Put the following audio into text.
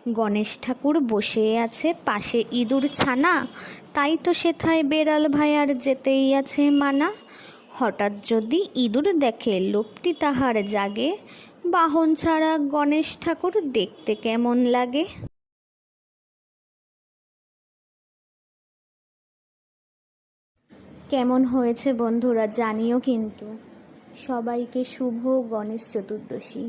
গণেশ ঠাকুর বসে আছে পাশে ইঁদুর ছানা, তাই তো সেথায় বেড়াল ভায়ার যেতেই আছে মানা। হঠাৎ যদি ইঁদুর দেখে লোভটি তাহার জাগে, বাহন ছাড়া গণেশ ঠাকুর দেখতে কেমন লাগে। কেমন হয়েছে বন্ধুরা জানিও কিন্তু। সবাইকে শুভ গণেশ চতুর্দশী।